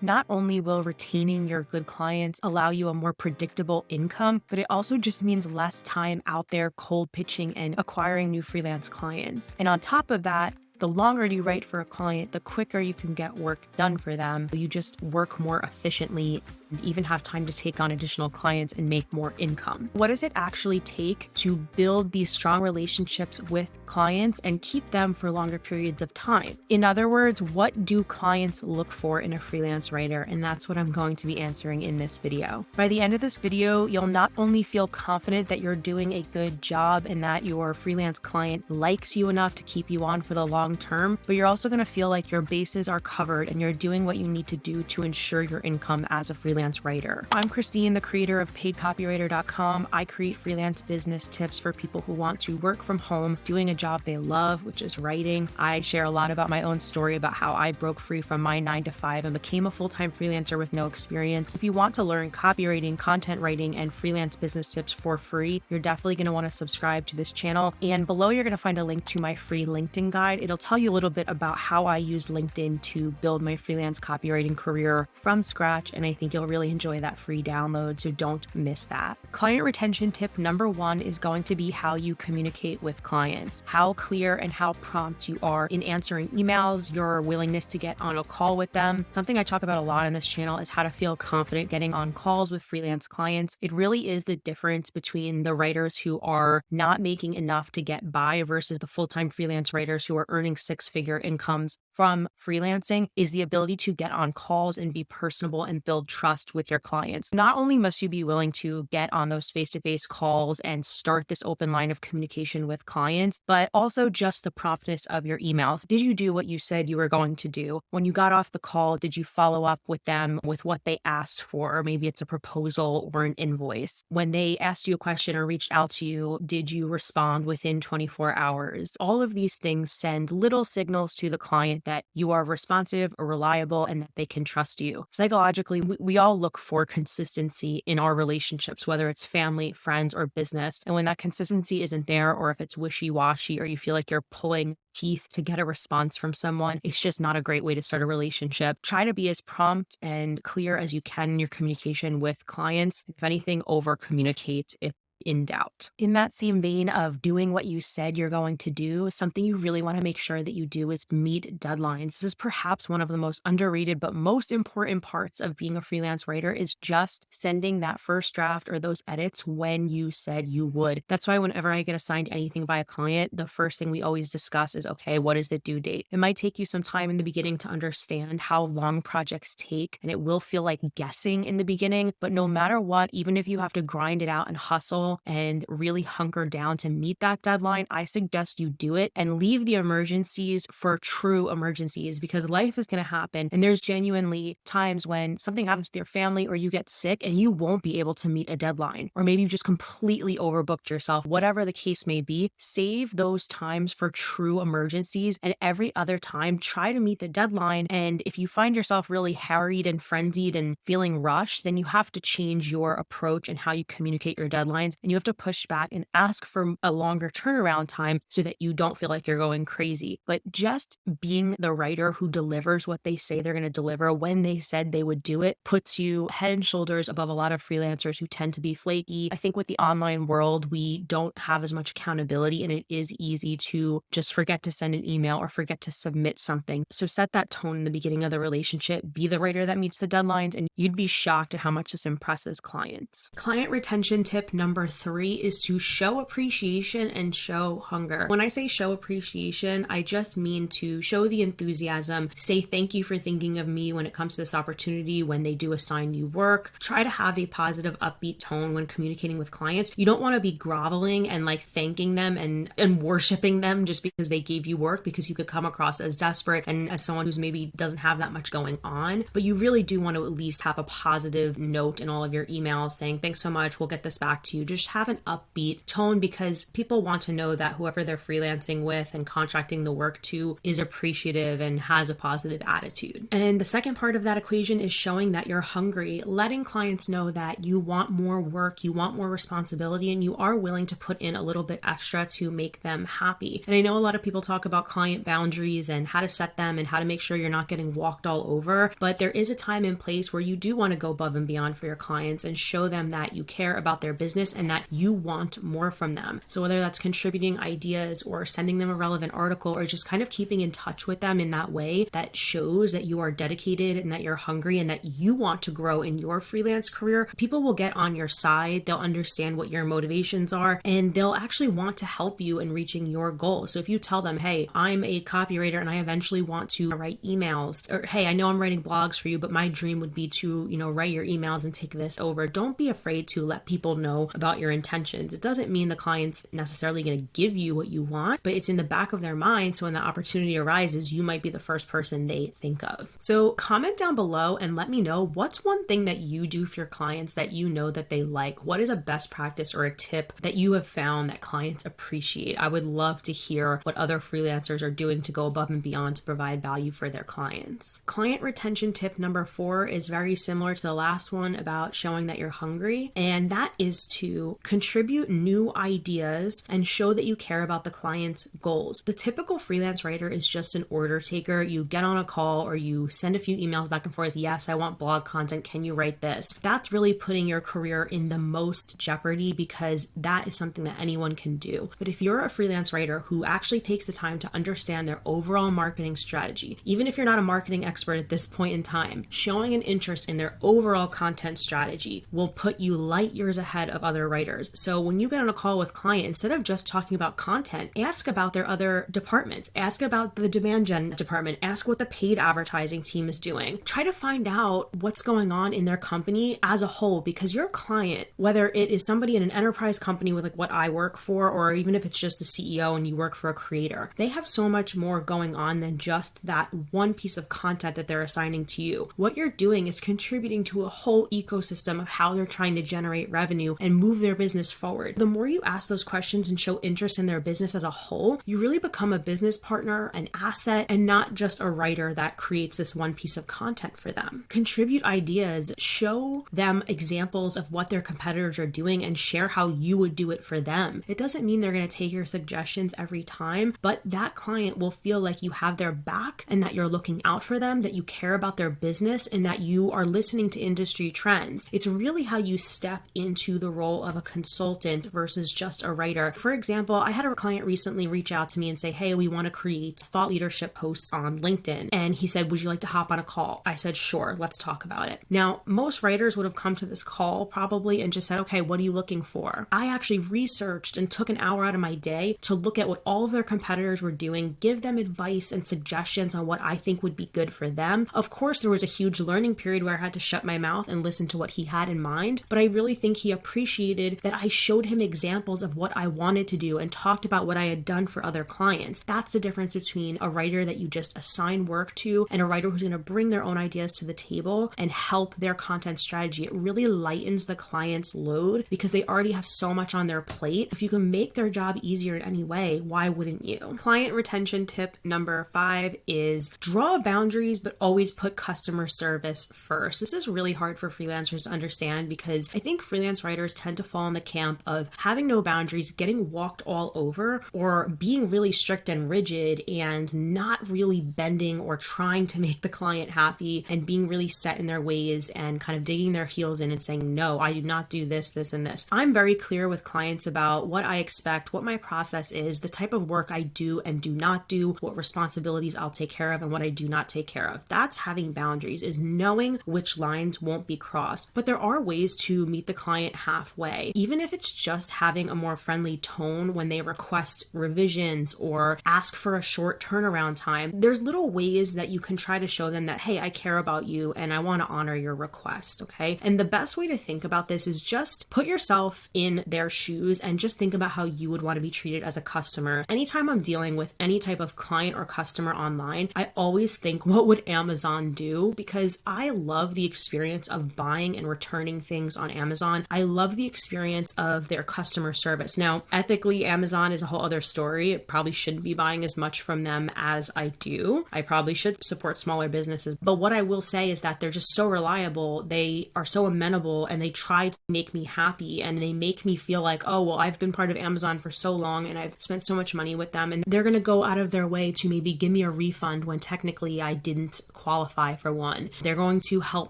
Not only will retaining your good clients allow you a more predictable income, but it also just means less time out there cold pitching and acquiring new freelance clients. And on top of that, the longer you write for a client, the quicker you can get work done for them. You just work more efficiently and even have time to take on additional clients and make more income. What does it actually take to build these strong relationships with clients and keep them for longer periods of time? In other words, what do clients look for in a freelance writer? And that's what I'm going to be answering in this video. By the end of this video, you'll not only feel confident that you're doing a good job and that your freelance client likes you enough to keep you on for the long term, but you're also going to feel like your bases are covered and you're doing what you need to do to ensure your income as a freelance writer. I'm Christine, the creator of paidcopywriter.com. I create freelance business tips for people who want to work from home, doing a job they love, which is writing. I share a lot about my own story about how I broke free from my 9-to-5 and became a full-time freelancer with no experience. If you want to learn copywriting, content writing, and freelance business tips for free, you're definitely going to want to subscribe to this channel. And below, you're going to find a link to my free LinkedIn guide. It'll tell you a little bit about how I use LinkedIn to build my freelance copywriting career from scratch. And I think you'll really enjoy that free download, so don't miss that. Client retention tip number 1 is going to be how you communicate with clients, how clear and how prompt you are in answering emails, your willingness to get on a call with them. Something I talk about a lot on this channel is how to feel confident getting on calls with freelance clients. It really is the difference between the writers who are not making enough to get by versus the full-time freelance writers who are earning 6-figure incomes from freelancing, is the ability to get on calls and be personable and build trust with your clients. Not only must you be willing to get on those face-to-face calls and start this open line of communication with clients, but also just the promptness of your emails. Did you do what you said you were going to do? When you got off the call, did you follow up with them with what they asked for? Or maybe it's a proposal or an invoice. When they asked you a question or reached out to you, did you respond within 24 hours? All of these things send little signals to the client that you are responsive or reliable and that they can trust you. Psychologically, we all look for consistency in our relationships, whether it's family, friends, or business. And when that consistency isn't there, or if it's wishy-washy, or you feel like you're pulling teeth to get a response from someone, it's just not a great way to start a relationship. Try to be as prompt and clear as you can in your communication with clients. If anything, over communicate if in doubt. In that same vein of doing what you said you're going to do, something you really want to make sure that you do is meet deadlines. This is perhaps one of the most underrated but most important parts of being a freelance writer, is just sending that first draft or those edits when you said you would. That's why whenever I get assigned anything by a client, the first thing we always discuss is, okay, what is the due date? It might take you some time in the beginning to understand how long projects take, and it will feel like guessing in the beginning, but no matter what, even if you have to grind it out and hustle and really hunker down to meet that deadline, I suggest you do it and leave the emergencies for true emergencies, because life is going to happen. And there's genuinely times when something happens with your family or you get sick and you won't be able to meet a deadline, or maybe you just completely overbooked yourself. Whatever the case may be, save those times for true emergencies, and every other time try to meet the deadline. And if you find yourself really harried and frenzied and feeling rushed, then you have to change your approach and how you communicate your deadlines. And you have to push back and ask for a longer turnaround time so that you don't feel like you're going crazy. But just being the writer who delivers what they say they're going to deliver when they said they would do it puts you head and shoulders above a lot of freelancers who tend to be flaky. I think with the online world, we don't have as much accountability, and it is easy to just forget to send an email or forget to submit something. So set that tone in the beginning of the relationship. Be the writer that meets the deadlines, and you'd be shocked at how much this impresses clients. Client retention tip number 3 is to show appreciation and show hunger. When I say show appreciation, I just mean to show the enthusiasm, say thank you for thinking of me when it comes to this opportunity, when they do assign you work. Try to have a positive, upbeat tone when communicating with clients. You don't want to be groveling and like thanking them and worshiping them just because they gave you work, because you could come across as desperate and as someone who's maybe doesn't have that much going on. But you really do want to at least have a positive note in all of your emails saying, thanks so much, we'll get this back to you. just have an upbeat tone, because people want to know that whoever they're freelancing with and contracting the work to is appreciative and has a positive attitude. And the second part of that equation is showing that you're hungry, letting clients know that you want more work, you want more responsibility, and you are willing to put in a little bit extra to make them happy. And I know a lot of people talk about client boundaries and how to set them and how to make sure you're not getting walked all over, but there is a time and place where you do want to go above and beyond for your clients and show them that you care about their business and that you want more from them. So whether that's contributing ideas or sending them a relevant article or just kind of keeping in touch with them in that way that shows that you are dedicated and that you're hungry and that you want to grow in your freelance career, people will get on your side. They'll understand what your motivations are and they'll actually want to help you in reaching your goals. So if you tell them, hey, I'm a copywriter and I eventually want to write emails, or hey, I know I'm writing blogs for you, but my dream would be to, write your emails and take this over. Don't be afraid to let people know about your intentions. It doesn't mean the client's necessarily going to give you what you want, but it's in the back of their mind. So when the opportunity arises, you might be the first person they think of. So comment down below and let me know, what's one thing that you do for your clients that you know that they like? What is a best practice or a tip that you have found that clients appreciate? I would love to hear what other freelancers are doing to go above and beyond to provide value for their clients. Client retention tip number 4 is very similar to the last one about showing that you're hungry, and that is to contribute new ideas and show that you care about the client's goals. The typical freelance writer is just an order taker. You get on a call or you send a few emails back and forth. Yes, I want blog content. Can you write this? That's really putting your career in the most jeopardy, because that is something that anyone can do. But if you're a freelance writer who actually takes the time to understand their overall marketing strategy, even if you're not a marketing expert at this point in time, showing an interest in their overall content strategy will put you light years ahead of other writers. So when you get on a call with client, instead of just talking about content, ask about their other departments. Ask about the demand gen department. Ask what the paid advertising team is doing. Try to find out what's going on in their company as a whole, because your client, whether it is somebody in an enterprise company with like what I work for, or even if it's just the CEO and you work for a creator, they have so much more going on than just that one piece of content that they're assigning to you. What you're doing is contributing to a whole ecosystem of how they're trying to generate revenue and move their business forward. The more you ask those questions and show interest in their business as a whole, you really become a business partner, an asset, and not just a writer that creates this one piece of content for them. Contribute ideas, show them examples of what their competitors are doing, and share how you would do it for them. It doesn't mean they're going to take your suggestions every time, but that client will feel like you have their back and that you're looking out for them, that you care about their business, and that you are listening to industry trends. It's really how you step into the role of a consultant versus just a writer. For example, I had a client recently reach out to me and say, hey, we want to create thought leadership posts on LinkedIn. And he said, would you like to hop on a call? I said, sure, let's talk about it. Now, most writers would have come to this call probably and just said, okay, what are you looking for? I actually researched and took an hour out of my day to look at what all of their competitors were doing, give them advice and suggestions on what I think would be good for them. Of course, there was a huge learning period where I had to shut my mouth and listen to what he had in mind, but I really think he appreciated that I showed him examples of what I wanted to do and talked about what I had done for other clients. That's the difference between a writer that you just assign work to and a writer who's going to bring their own ideas to the table and help their content strategy. It really lightens the client's load because they already have so much on their plate. If you can make their job easier in any way, why wouldn't you? Client retention tip number 5 is draw boundaries, but always put customer service first. This is really hard for freelancers to understand because I think freelance writers tend to fall in the camp of having no boundaries, getting walked all over, or being really strict and rigid and not really bending or trying to make the client happy and being really set in their ways and kind of digging their heels in and saying, no, I do not do this, this, and this. I'm very clear with clients about what I expect, what my process is, the type of work I do and do not do, what responsibilities I'll take care of and what I do not take care of. That's having boundaries, is knowing which lines won't be crossed. But there are ways to meet the client halfway, even if it's just having a more friendly tone when they request revisions or ask for a short turnaround time. There's little ways that you can try to show them that, hey, I care about you and I want to honor your request, okay? And the best way to think about this is just put yourself in their shoes and just think about how you would want to be treated as a customer. Anytime I'm dealing with any type of client or customer online, I always think, what would Amazon do? Because I love the experience of buying and returning things on Amazon. I love the experience experience of their customer service. Now, ethically, Amazon is a whole other story. I probably shouldn't be buying as much from them as I do. I probably should support smaller businesses. But what I will say is that they're just so reliable. They are so amenable, and they try to make me happy, and they make me feel like, oh, well, I've been part of Amazon for so long and I've spent so much money with them, and they're going to go out of their way to maybe give me a refund when technically I didn't qualify for one. They're going to help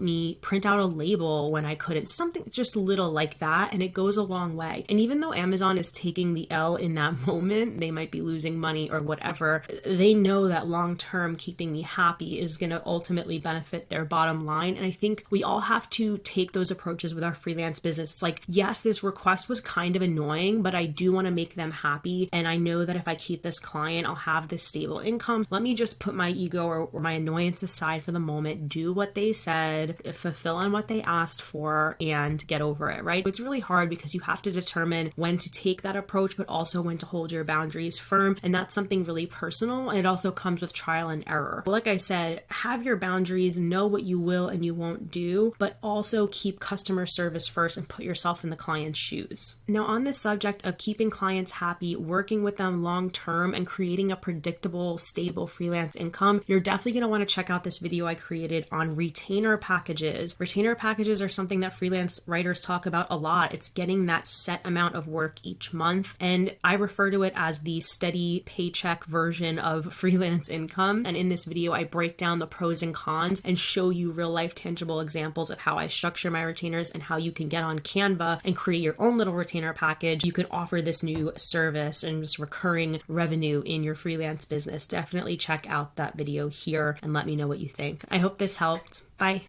me print out a label when I couldn't, something just little like that, and it goes a long way. And even though Amazon is taking the L in that moment, they might be losing money or whatever, they know that long-term keeping me happy is going to ultimately benefit their bottom line. And I think we all have to take those approaches with our freelance business. It's like, yes, this request was kind of annoying, but I do want to make them happy. And I know that if I keep this client, I'll have this stable income. Let me just put my ego or my annoyance aside for the moment, do what they said, fulfill on what they asked for, and get over it, right? It's really hard because you have to determine when to take that approach, but also when to hold your boundaries firm. And that's something really personal. And it also comes with trial and error. Like I said, have your boundaries, know what you will and you won't do, but also keep customer service first and put yourself in the client's shoes. Now, on this subject of keeping clients happy, working with them long term, and creating a predictable, stable freelance income, you're definitely going to want to check out this video I created on retainer packages. Retainer packages are something that freelance writers talk about a lot. It's getting that set amount of work each month, and I refer to it as the steady paycheck version of freelance income. And in this video, I break down the pros and cons and show you real life tangible examples of how I structure my retainers and how you can get on Canva and create your own little retainer package. You can offer this new service and just recurring revenue in your freelance business. Definitely check out that video here and let me know what you think. I hope this helped. Bye.